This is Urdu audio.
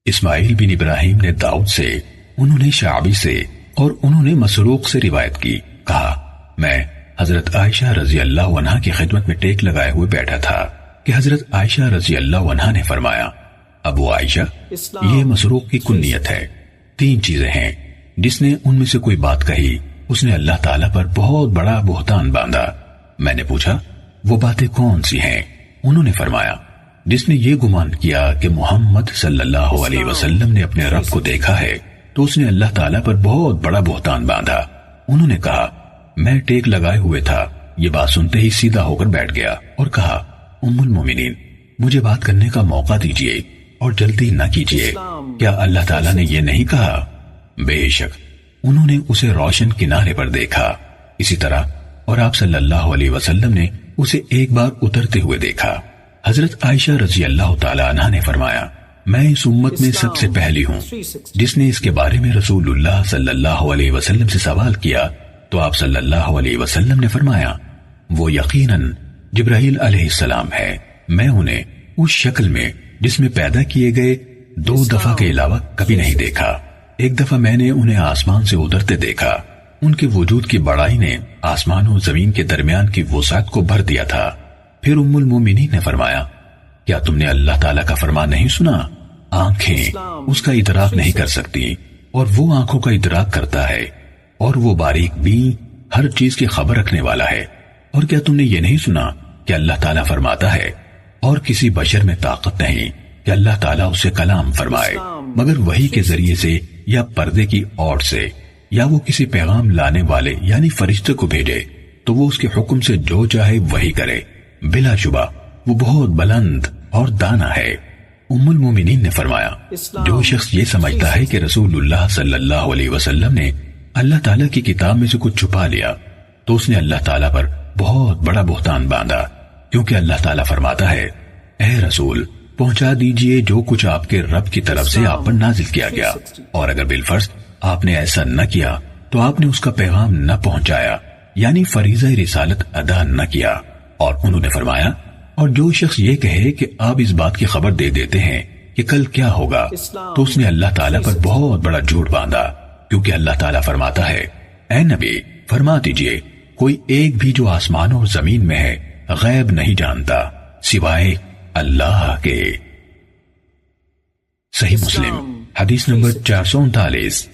اسماعیل بن ابراہیم نے داؤد سے، انہوں نے شعبی سے اور انہوں نے مسروق سے روایت کی، کہا میں حضرت عائشہ رضی اللہ عنہا کی خدمت میں ٹیک لگائے ہوئے بیٹھا تھا کہ حضرت عائشہ رضی اللہ عنہا نے فرمایا، ابو عائشہ یہ مسروق کی کنیت ہے، 3 چیزیں ہیں، جس نے ان میں سے کوئی بات کہی اس نے اللہ تعالیٰ پر بہت بڑا بہتان باندھا۔ میں نے پوچھا وہ باتیں کون سی ہیں؟ انہوں نے فرمایا، جس نے یہ گمان کیا کہ محمد صلی اللہ علیہ وسلم نے اپنے رب کو دیکھا ہے تو اس نے اللہ تعالیٰ پر بہت بڑا بہتان باندھا۔ انہوں نے کہا میں ٹیک لگائے ہوئے تھا، یہ بات سنتے ہی سیدھا ہو کر بیٹھ گیا اور کہا ام المومنین مجھے بات کرنے کا موقع دیجیے اور جلدی نہ کیجیے، کیا اللہ تعالیٰ نے یہ نہیں کہا؟ بے شک انہوں نے اسے روشن کنارے پر دیکھا، اسی طرح اور آپ صلی اللہ علیہ وسلم نے اسے ایک بار اترتے ہوئے دیکھا۔ حضرت عائشہ رضی اللہ تعالی عنہا نے فرمایا میں اس امت میں سب سے پہلی ہوں جس نے اس کے بارے میں رسول اللہ صلی اللہ علیہ وسلم سے سوال کیا تو آپ صلی اللہ علیہ وسلم نے فرمایا وہ یقیناً جبرائیل علیہ السلام ہے، میں انہیں اس شکل میں جس میں پیدا کیے گئے 2 دفعہ کے علاوہ کبھی نہیں دیکھا۔ ایک دفعہ میں نے انہیں آسمان سے اترتے دیکھا، ان کے وجود کی بڑائی نے آسمان و زمین کے درمیان کی وسعت کو بھر دیا تھا۔ پھر ام المومنین نے فرمایا کیا تم نے اللہ تعالیٰ کا فرمان نہیں سنا؟ آنکھیں اس کا ادراک نہیں کر سکتی اور وہ آنکھوں کا ادراک کرتا ہے، اور وہ باریک بین ہر چیز کی خبر رکھنے والا ہے۔ اور کیا تم نے یہ نہیں سنا کہ اللہ تعالیٰ فرماتا ہے اور کسی بشر میں طاقت نہیں کہ اللہ تعالیٰ اسے کلام فرمائے مگر وحی کے ذریعے سے یا پردے کی اوٹ سے، یا وہ کسی پیغام لانے والے یعنی فرشتے کو بھیجے تو وہ اس کے حکم سے جو چاہے وہی کرے، بلا شبہ وہ بہت بلند اور دانا ہے۔ ام المومنین نے فرمایا جو شخص یہ سمجھتا ہے کہ رسول اللہ صلی اللہ علیہ وسلم نے اللہ تعالیٰ کی کتاب میں سے کچھ چھپا لیا تو اس نے اللہ تعالیٰ پر بہت بڑا بہتان باندھا، کیونکہ اللہ تعالیٰ فرماتا ہے اے رسول پہنچا دیجئے جو کچھ آپ کے رب کی طرف سے آپ پر نازل کیا گیا، اور اگر بالفرض آپ نے ایسا نہ کیا تو آپ نے اس کا پیغام نہ پہنچایا یعنی فریضہ رسالت ادا نہ کیا۔ اور انہوں نے فرمایا اور جو شخص یہ کہے کہ آپ اس بات کی خبر دے دیتے ہیں کہ کل کیا ہوگا تو اس نے اللہ تعالیٰ پر بہت بڑا جھوٹ باندھا، کیونکہ اللہ تعالیٰ فرماتا ہے اے نبی فرما دیجئے کوئی ایک بھی جو آسمانوں اور زمین میں ہے غیب نہیں جانتا سوائے اللہ کے۔ صحیح مسلم حدیث نمبر 439۔